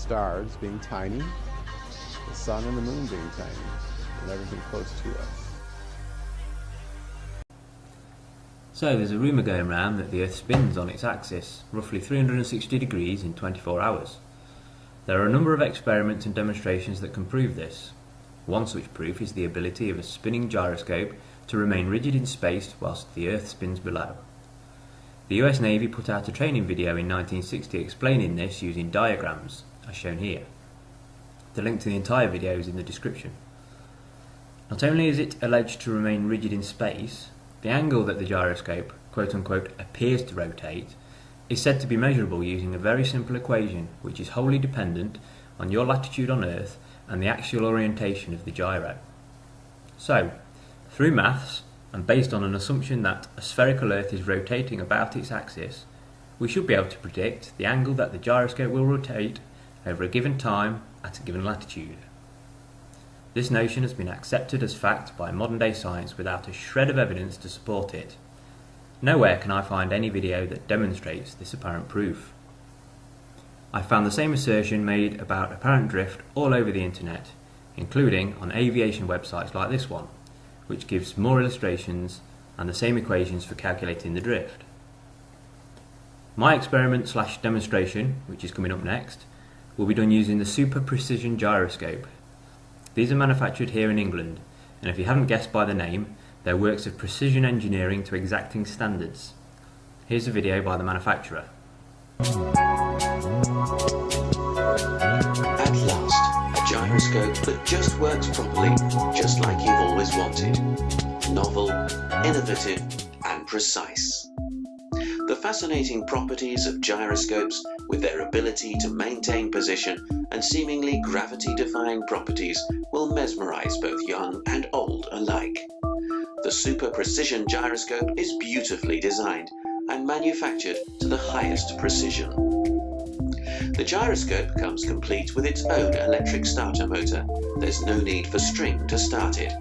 stars being tiny, the sun and the moon being tiny, and everything close to us. So there's a rumour going around that the Earth spins on its axis, roughly 360 degrees in 24 hours. There are a number of experiments and demonstrations that can prove this. One such proof is the ability of a spinning gyroscope to remain rigid in space whilst the Earth spins below. The US Navy put out a training video in 1960 explaining this using diagrams, as shown here. The link to the entire video is in the description. Not only is it alleged to remain rigid in space, the angle that the gyroscope, quote-unquote, appears to rotate is said to be measurable using a very simple equation which is wholly dependent on your latitude on Earth and the axial orientation of the gyro. So, through maths, and based on an assumption that a spherical Earth is rotating about its axis, we should be able to predict the angle that the gyroscope will rotate over a given time at a given latitude. This notion has been accepted as fact by modern-day science without a shred of evidence to support it. Nowhere can I find any video that demonstrates this apparent proof. I found the same assertion made about apparent drift all over the internet, including on aviation websites like this one, which gives more illustrations and the same equations for calculating the drift. My experiment/demonstration, which is coming up next, will be done using the super precision gyroscope. These are manufactured here in England, and if you haven't guessed by the name, they're works of precision engineering to exacting standards. Here's a video by the manufacturer. At last, a gyroscope that just works properly, just like you've always wanted. Novel, innovative, and precise. The fascinating properties of gyroscopes, with their ability to maintain position and seemingly gravity-defying properties, will mesmerize both young and old alike. The super precision gyroscope is beautifully designed and manufactured to the highest precision. The gyroscope comes complete with its own electric starter motor. There's no need for string to start it.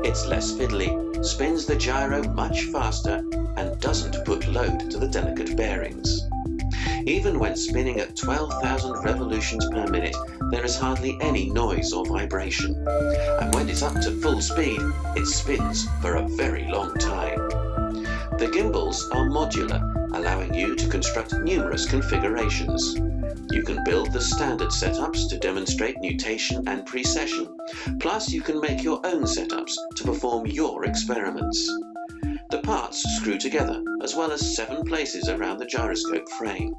It's less fiddly, spins the gyro much faster, and doesn't put load to the delicate bearings. Even when spinning at 12,000 revolutions per minute, there is hardly any noise or vibration. And when it's up to full speed, it spins for a very long time. The gimbals are modular, allowing you to construct numerous configurations. You can build the standard setups to demonstrate nutation and precession, plus you can make your own setups to perform your experiments. The parts screw together, as well as 7 places around the gyroscope frame.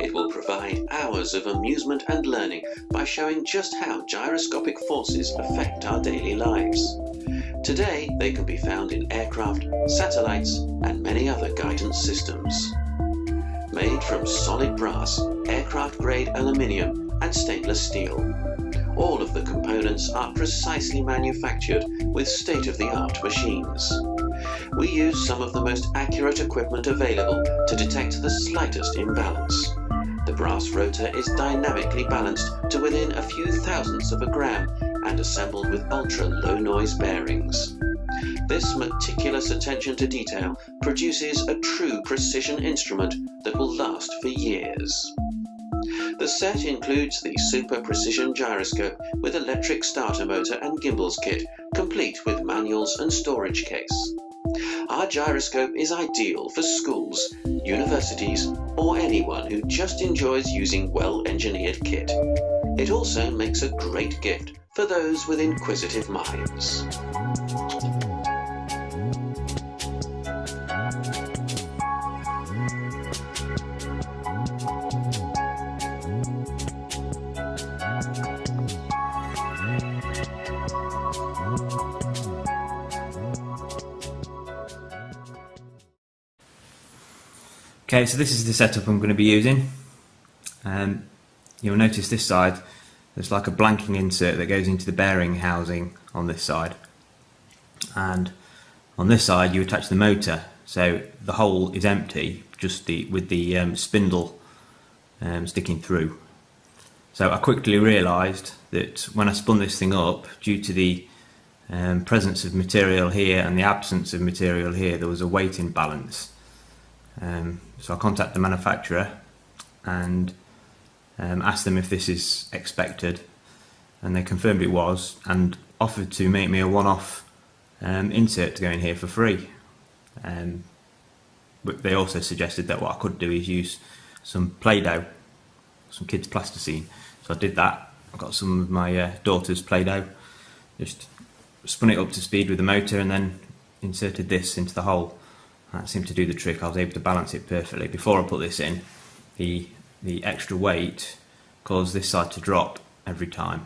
It will provide hours of amusement and learning by showing just how gyroscopic forces affect our daily lives. Today, they can be found in aircraft, satellites, and many other guidance systems. Made from solid brass, aircraft-grade aluminium, and stainless steel. All of the components are precisely manufactured with state-of-the-art machines. We use some of the most accurate equipment available to detect the slightest imbalance. The brass rotor is dynamically balanced to within a few thousandths of a gram and assembled with ultra-low noise bearings. This meticulous attention to detail produces a true precision instrument that will last for years. The set includes the super precision gyroscope with electric starter motor and gimbals kit, complete with manuals and storage case. Our gyroscope is ideal for schools, universities, or anyone who just enjoys using well-engineered kit. It also makes a great gift for those with inquisitive minds. Okay, so this is the setup I'm going to be using. You'll notice this side, there's like a blanking insert that goes into the bearing housing on this side. And on this side you attach the motor, so the hole is empty, just with the spindle sticking through. So I quickly realised that when I spun this thing up, due to the presence of material here and the absence of material here, there was a weight imbalance. So I contacted the manufacturer and asked them if this is expected, and they confirmed it was, and offered to make me a one-off insert to go in here for free. But they also suggested that what I could do is use some Play-Doh, some kids' plasticine. So I did that. I got some of my daughter's Play-Doh, just spun it up to speed with the motor, and then inserted this into the hole. That seemed to do the trick. I was able to balance it perfectly. Before I put this in, the extra weight caused this side to drop every time,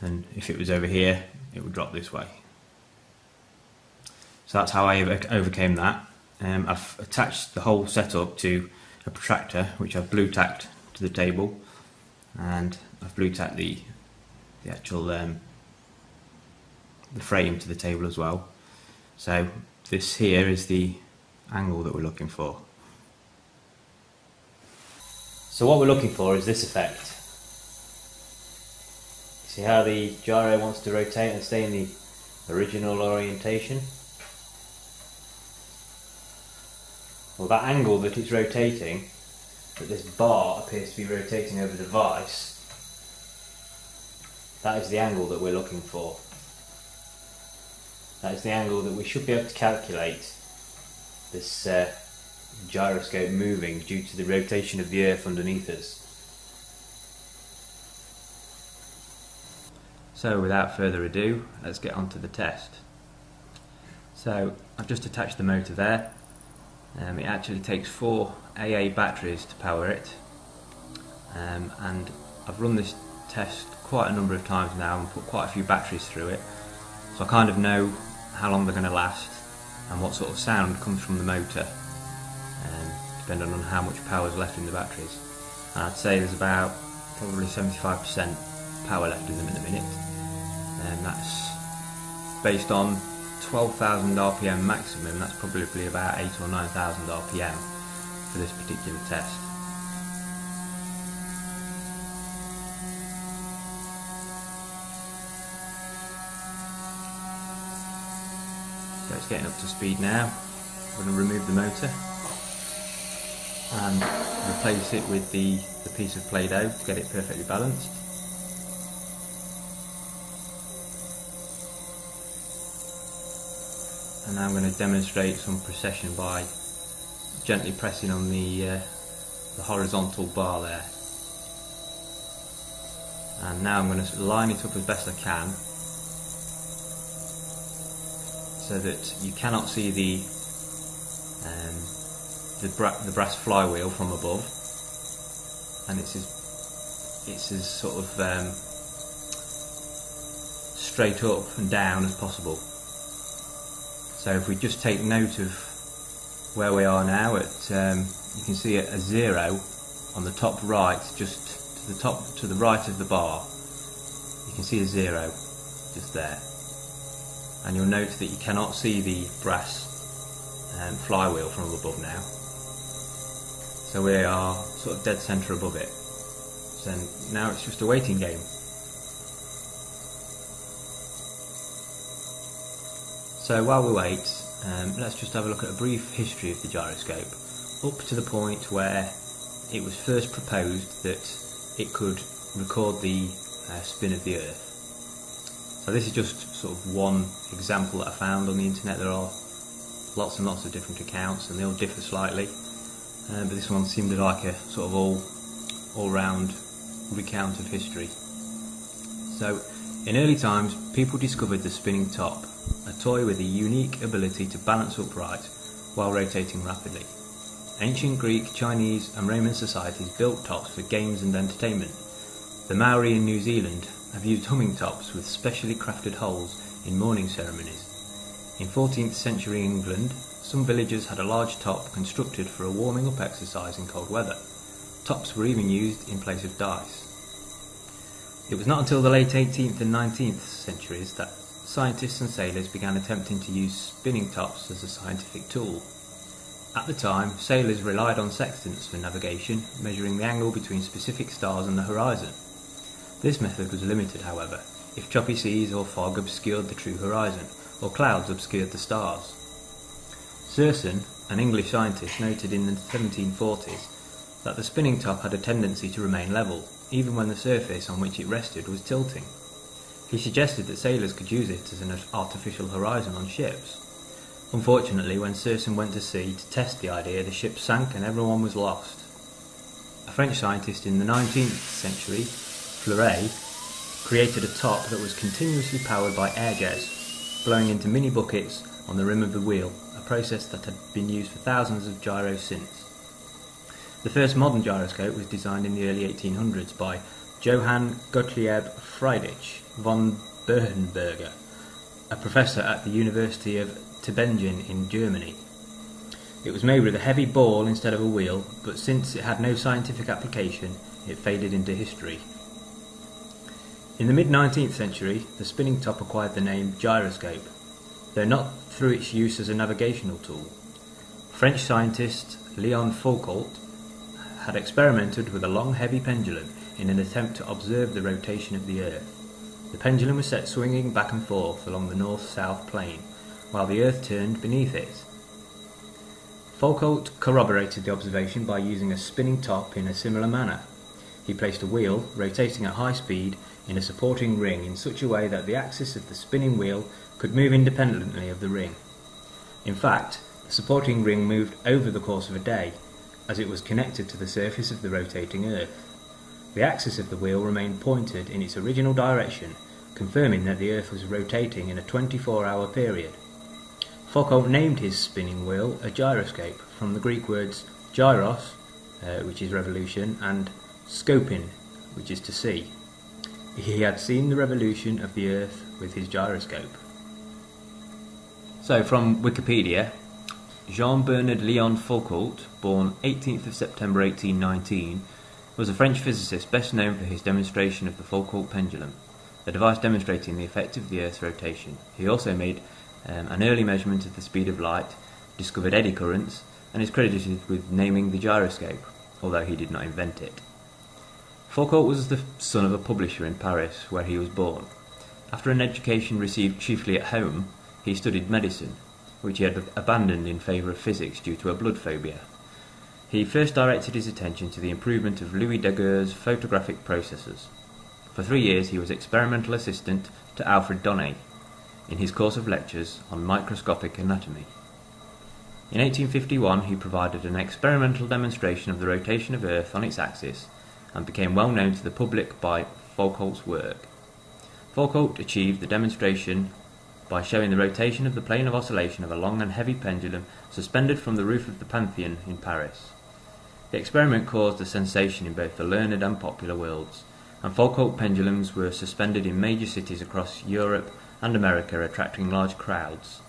and if it was over here, it would drop this way. So that's how I overcame that. I've attached the whole setup to a protractor, which I've blue tacked to the table, and I've blue tacked the actual the frame to the table as well. So this here is the angle that we're looking for. So what we're looking for is this effect. See how the gyro wants to rotate and stay in the original orientation? Well, that angle that it's rotating, that this bar appears to be rotating over the vise, that is the angle that we're looking for. That is the angle that we should be able to calculate this gyroscope moving due to the rotation of the earth underneath us. So without further ado, let's get on to the test. So I've just attached the motor there. It actually takes 4 AA batteries to power it, and I've run this test quite a number of times now and put quite a few batteries through it, so I kind of know how long they're going to last and what sort of sound comes from the motor, depending on how much power is left in the batteries. And I'd say there's about probably 75% power left in them at the minute, and that's based on 12,000 RPM maximum. That's probably about 8,000 or 9,000 RPM for this particular test. So it's getting up to speed now. I'm going to remove the motor and replace it with the piece of Play-Doh to get it perfectly balanced. And now I'm going to demonstrate some precession by gently pressing on the horizontal bar there. And now I'm going to line it up as best I can, so that you cannot see the brass flywheel from above, and it's as sort of straight up and down as possible. So if we just take note of where we are now, at you can see a 0 on the top right, just to the right of the bar. You can see a 0 just there, and you'll note that you cannot see the brass flywheel from above now. So we are sort of dead centre above it. So now it's just a waiting game. So while we wait, let's just have a look at a brief history of the gyroscope, up to the point where it was first proposed that it could record the spin of the Earth. So this is just sort of one example that I found on the internet. There are lots and lots of different accounts, and they all differ slightly, but this one seemed like a sort of all-round recount of history. So in early times, people discovered the spinning top, a toy with a unique ability to balance upright while rotating rapidly. Ancient Greek, Chinese and Roman societies built tops for games and entertainment. The Maori in New Zealand have used humming tops with specially crafted holes in mourning ceremonies. In 14th century England, some villages had a large top constructed for a warming up exercise in cold weather. Tops were even used in place of dice. It was not until the late 18th and 19th centuries that scientists and sailors began attempting to use spinning tops as a scientific tool. At the time, sailors relied on sextants for navigation, measuring the angle between specific stars and the horizon. This method was limited, however, if choppy seas or fog obscured the true horizon, or clouds obscured the stars. Serson, an English scientist, noted in the 1740s that the spinning top had a tendency to remain level, even when the surface on which it rested was tilting. He suggested that sailors could use it as an artificial horizon on ships. Unfortunately, when Según went to sea to test the idea, the ship sank and everyone was lost. A French scientist in the 19th century, Fleury, created a top that was continuously powered by air jets, blowing into mini buckets on the rim of the wheel, a process that had been used for thousands of gyros since. The first modern gyroscope was designed in the early 1800s by Johann Gottlieb Friedrich von Bernberger, a professor at the University of Tübingen in Germany. It was made with a heavy ball instead of a wheel, but since it had no scientific application, it faded into history. In the mid-19th century, the spinning top acquired the name gyroscope, though not through its use as a navigational tool. French scientist Léon Foucault had experimented with a long, heavy pendulum in an attempt to observe the rotation of the Earth. The pendulum was set swinging back and forth along the north-south plane, while the Earth turned beneath it. Foucault corroborated the observation by using a spinning top in a similar manner. He placed a wheel, rotating at high speed, in a supporting ring in such a way that the axis of the spinning wheel could move independently of the ring. In fact, the supporting ring moved over the course of a day, as it was connected to the surface of the rotating Earth. The axis of the wheel remained pointed in its original direction, confirming that the Earth was rotating in a 24-hour period. Foucault named his spinning wheel a gyroscope, from the Greek words gyros, which is revolution, and skopin, which is to see. He had seen the revolution of the Earth with his gyroscope. So, from Wikipedia, Jean-Bernard Léon Foucault, born 18th of September 1819, was a French physicist best known for his demonstration of the Foucault pendulum, a device demonstrating the effect of the Earth's rotation. He also made an early measurement of the speed of light, discovered eddy currents, and is credited with naming the gyroscope, although he did not invent it. Foucault was the son of a publisher in Paris, where he was born. After an education received chiefly at home, he studied medicine, which he had abandoned in favour of physics due to a blood phobia. He first directed his attention to the improvement of Louis Daguerre's photographic processes. For 3 years he was experimental assistant to Alfred Donné in his course of lectures on microscopic anatomy. In 1851 he provided an experimental demonstration of the rotation of Earth on its axis and became well known to the public by Foucault's work. Foucault achieved the demonstration by showing the rotation of the plane of oscillation of a long and heavy pendulum suspended from the roof of the Pantheon in Paris. The experiment caused a sensation in both the learned and popular worlds, and Foucault pendulums were suspended in major cities across Europe and America, attracting large crowds.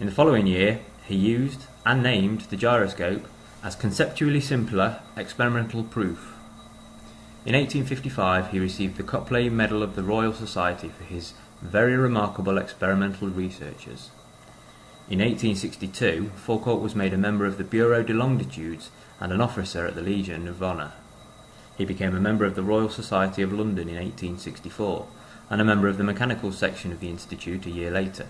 In the following year, he used and named the gyroscope as conceptually simpler experimental proof. In 1855 he received the Copley Medal of the Royal Society for his very remarkable experimental researches. In 1862 Foucault was made a member of the Bureau de Longitudes and an officer at the Legion of Honour. He became a member of the Royal Society of London in 1864 and a member of the mechanical section of the Institute a year later.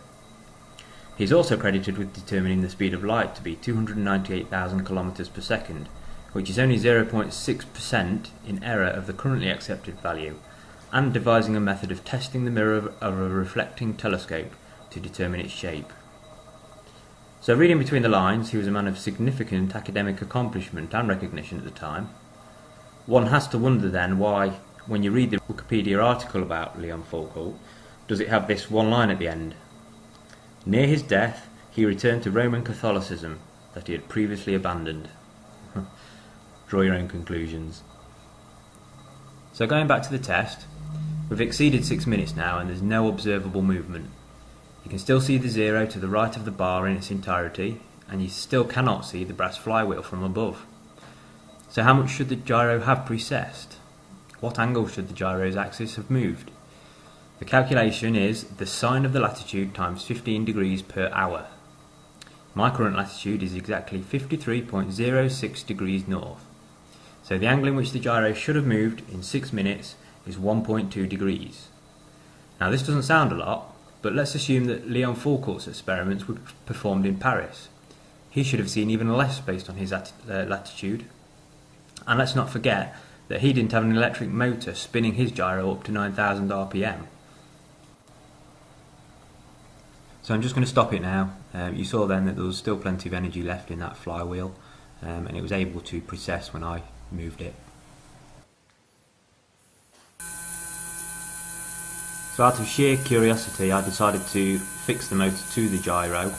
He is also credited with determining the speed of light to be 298,000 km per second, which is only 0.6% in error of the currently accepted value, and devising a method of testing the mirror of a reflecting telescope to determine its shape. So, reading between the lines, he was a man of significant academic accomplishment and recognition at the time. One has to wonder then why, when you read the Wikipedia article about Léon Foucault, does it have this one line at the end? Near his death, he returned to Roman Catholicism that he had previously abandoned. Draw your own conclusions. So going back to the test, we've exceeded 6 minutes now and there's no observable movement. You can still see the zero to the right of the bar in its entirety, and you still cannot see the brass flywheel from above. So how much should the gyro have precessed? What angle should the gyro's axis have moved? The calculation is the sine of the latitude times 15 degrees per hour. My current latitude is exactly 53.06 degrees north. So the angle in which the gyro should have moved in 6 minutes is 1.2 degrees. Now this doesn't sound a lot, but let's assume that Léon Foucault's experiments were performed in Paris. He should have seen even less based on his latitude. And let's not forget that he didn't have an electric motor spinning his gyro up to 9,000 RPM. So I'm just going to stop it now. You saw then that there was still plenty of energy left in that flywheel, and it was able to precess when I moved it. So out of sheer curiosity, I decided to fix the motor to the gyro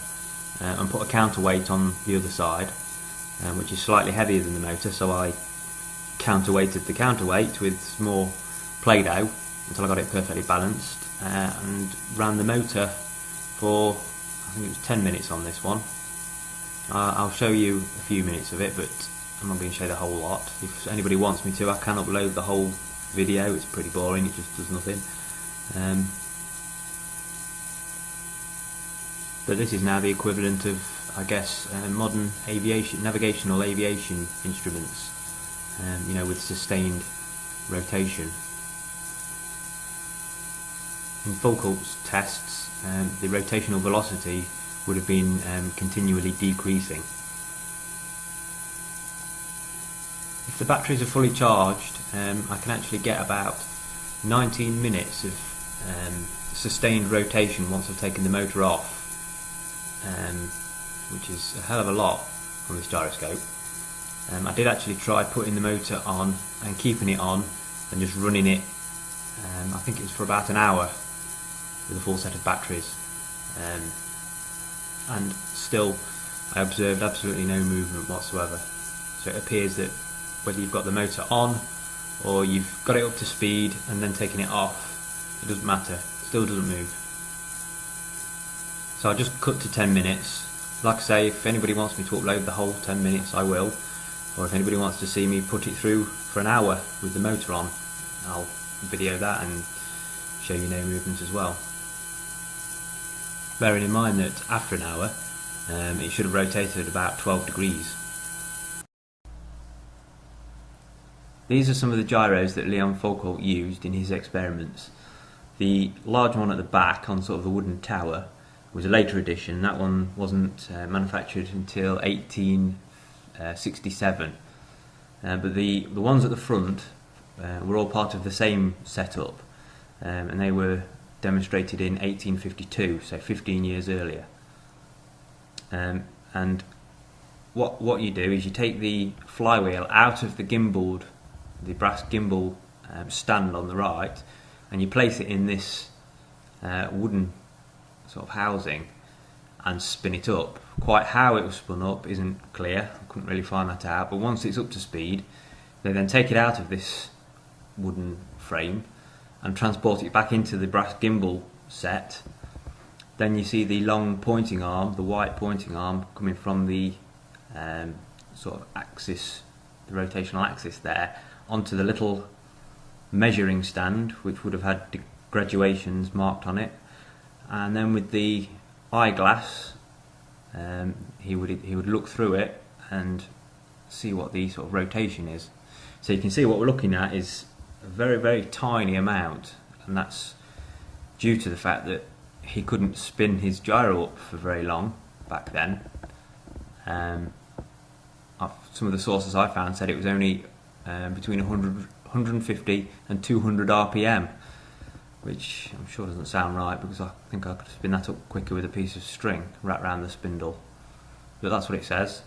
and put a counterweight on the other side, which is slightly heavier than the motor, so I counterweighted the counterweight with more Play-Doh until I got it perfectly balanced, and ran the motor for, I think it was 10 minutes on this one. I'll show you a few minutes of it, but I'm not going to show the whole lot. If anybody wants me to, I can upload the whole video. It's pretty boring, it just does nothing. But this is now the equivalent of, I guess, modern aviation, navigational aviation instruments, you know, with sustained rotation. In Foucault's tests, the rotational velocity would have been continually decreasing. If the batteries are fully charged, I can actually get about 19 minutes of sustained rotation once I've taken the motor off, which is a hell of a lot on this gyroscope. I did actually try putting the motor on and keeping it on and just running it, I think it was for about an hour with a full set of batteries, and still I observed absolutely no movement whatsoever. So it appears that whether you've got the motor on or you've got it up to speed and then taken it off, it doesn't matter, it still doesn't move. So I just cut to 10 minutes. Like I say, if anybody wants me to upload the whole 10 minutes, I will. Or if anybody wants to see me put it through for an hour with the motor on, I'll video that and show you no movement as well. Bearing in mind that after an hour, it should have rotated about 12 degrees. These are some of the gyros that Leon Foucault used in his experiments. The large one at the back on sort of the wooden tower was a later edition. That one wasn't manufactured until 1867. But the ones at the front were all part of the same setup, and they were demonstrated in 1852, so 15 years earlier. And what you do is you take the flywheel out of the gimbaled, the brass gimbal stand on the right, and you place it in this wooden sort of housing and spin it up. Quite how it was spun up isn't clear, I couldn't really find that out, but once it's up to speed, they then take it out of this wooden frame and transport it back into the brass gimbal set. Then you see the long pointing arm, the white pointing arm, coming from the sort of axis, the rotational axis there, onto the little measuring stand, which would have had graduations marked on it. And then with the eyeglass, he would look through it and see what the sort of rotation is. So you can see what we're looking at is a very, very tiny amount, and that's due to the fact that he couldn't spin his gyro up for very long back then. Some of the sources I found said it was only between 150 and 200 RPM, which I'm sure doesn't sound right, because I think I could spin that up quicker with a piece of string wrapped around the spindle. But that's what it says.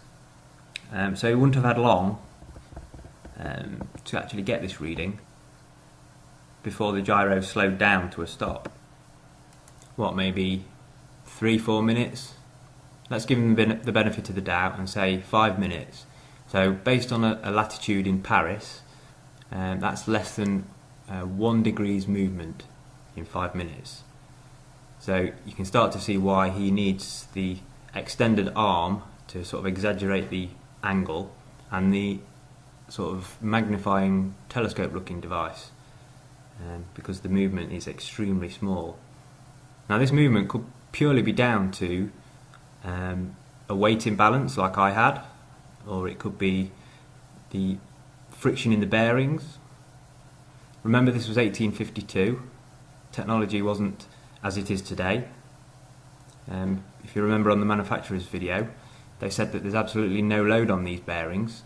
So he wouldn't have had long to actually get this reading before the gyro slowed down to a stop. What, maybe 3-4 minutes? Let's give him the benefit of the doubt and say 5 minutes. So based on a latitude in Paris, that's less than 1 degree's movement in 5 minutes. So you can start to see why he needs the extended arm to sort of exaggerate the angle, and the sort of magnifying telescope looking device, because the movement is extremely small. Now this movement could purely be down to a weight imbalance like I had, or it could be the friction in the bearings. Remember, this was 1852. Technology wasn't as it is today. If you remember on the manufacturer's video, they said that there's absolutely no load on these bearings.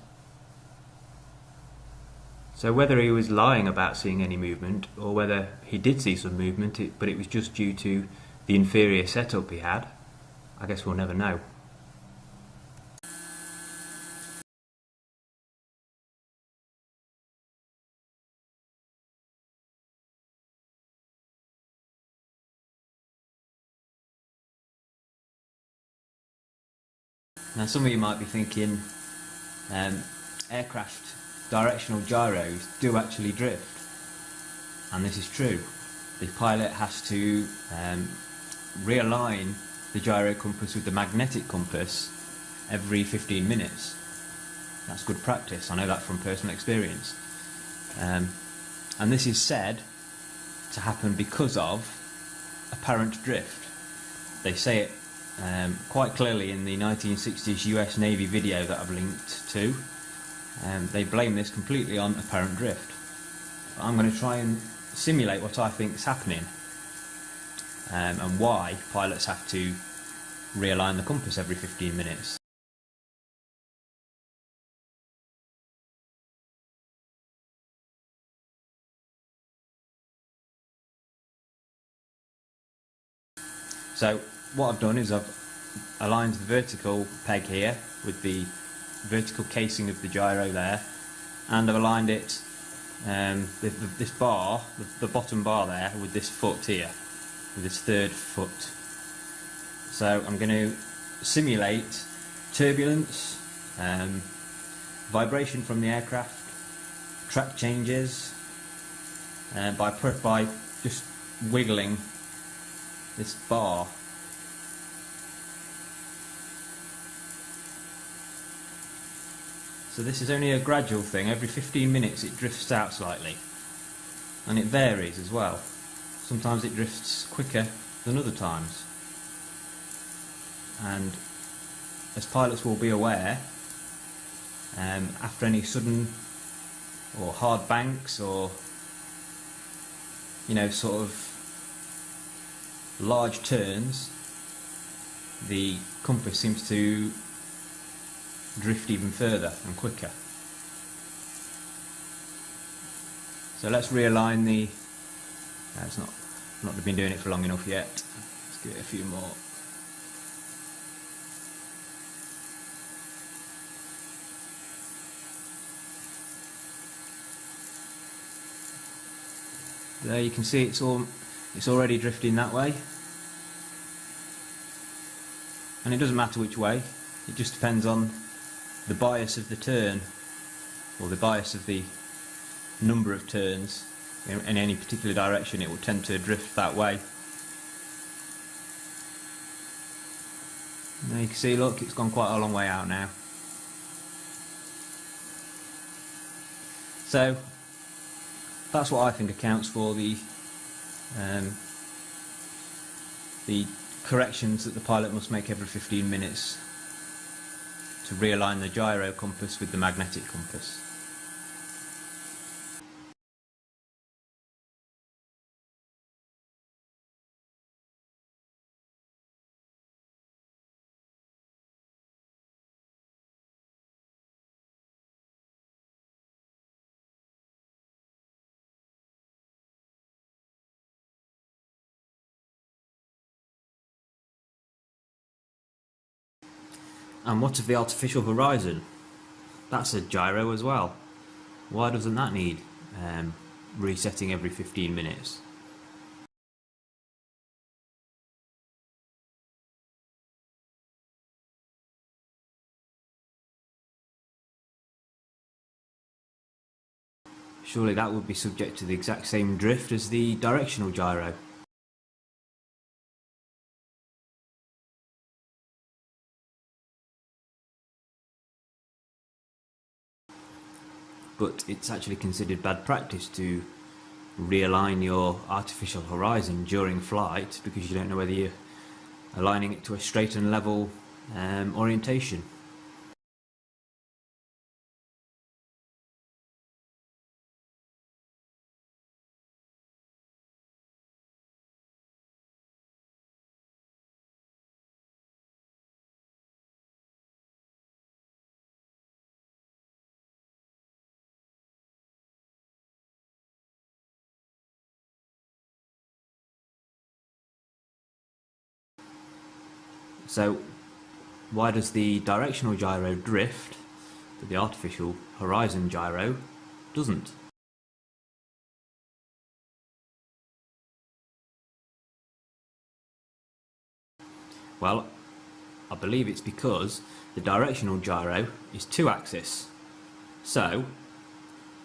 So whether he was lying about seeing any movement, or whether he did see some movement, but it was just due to the inferior setup he had, I guess we'll never know. Now some of you might be thinking, aircraft directional gyros do actually drift, and this is true. The pilot has to realign the gyro compass with the magnetic compass every 15 minutes. That's good practice, I know that from personal experience. And this is said to happen because of apparent drift. They say it quite clearly in the 1960s US Navy video that I've linked to. They blame this completely on apparent drift. I'm going to try and simulate what I think is happening, and why pilots have to realign the compass every 15 minutes. So what I've done is I've aligned the vertical peg here with the vertical casing of the gyro there, and I've aligned it, this bar, the bottom bar there, with this foot here, with this third foot. So I'm going to simulate turbulence, vibration from the aircraft, track changes, by just wiggling this bar. So this is only a gradual thing. Every 15 minutes it drifts out slightly, and it varies as well. Sometimes it drifts quicker than other times, and as pilots will be aware, after any sudden or hard banks, or sort of large turns, the compass seems to drift even further and quicker. So let's realign the. It's not been doing it for long enough yet. Let's give it a few more. There you can see it's already drifting that way, and it doesn't matter which way. It just depends on the bias of the turn, or the bias of the number of turns in any particular direction. It will tend to drift that way. Now you can see, look, it's gone quite a long way out now. So that's what I think accounts for the corrections that the pilot must make every 15 minutes to realign the gyro compass with the magnetic compass. And what of the artificial horizon? That's a gyro as well. Why doesn't that need resetting every 15 minutes? Surely that would be subject to the exact same drift as the directional gyro. But it's actually considered bad practice to realign your artificial horizon during flight, because you don't know whether you're aligning it to a straight and level orientation. So why does the directional gyro drift, but the artificial horizon gyro doesn't? Well, I believe it's because the directional gyro is 2-axis. So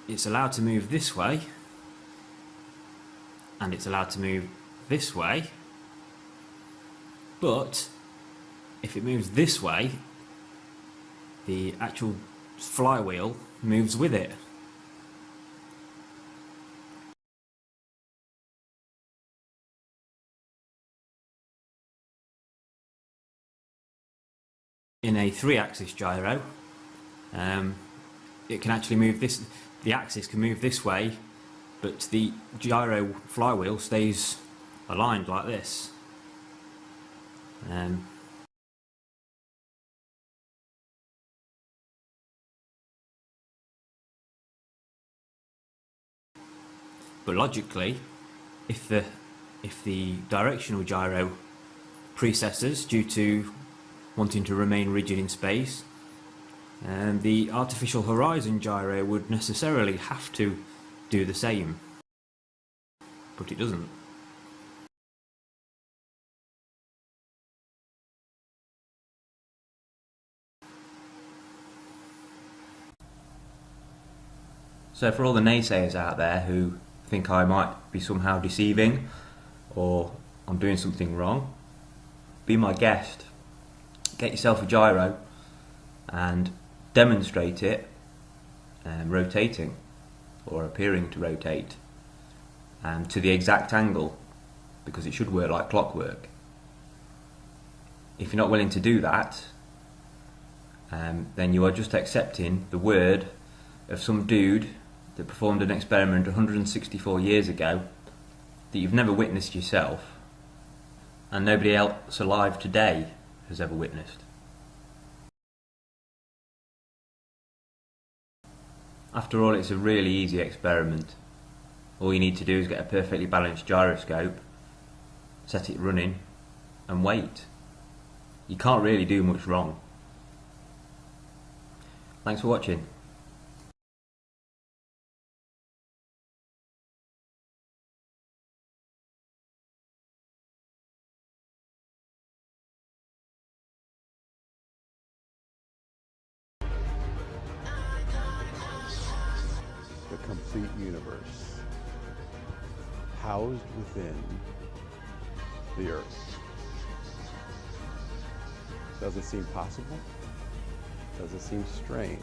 it's allowed to move this way, and it's allowed to move this way, but if it moves this way, the actual flywheel moves with it. In a 3-axis gyro, it can actually move this, the axis can move this way, but the gyro flywheel stays aligned like this. But logically, if the directional gyro precesses due to wanting to remain rigid in space, the artificial horizon gyro would necessarily have to do the same, but it doesn't. So for all the naysayers out there who think I might be somehow deceiving or I'm doing something wrong, be my guest. Get yourself a gyro and demonstrate it rotating or appearing to rotate to the exact angle, because it should work like clockwork. If you're not willing to do that, then you are just accepting the word of some dude that performed an experiment 164 years ago that you've never witnessed yourself and nobody else alive today has ever witnessed. After all, it's a really easy experiment. All you need to do is get a perfectly balanced gyroscope, set it running and wait. You can't really do much wrong. Thanks for watching. The complete universe, housed within the Earth. Does it seem possible? Does it seem strange?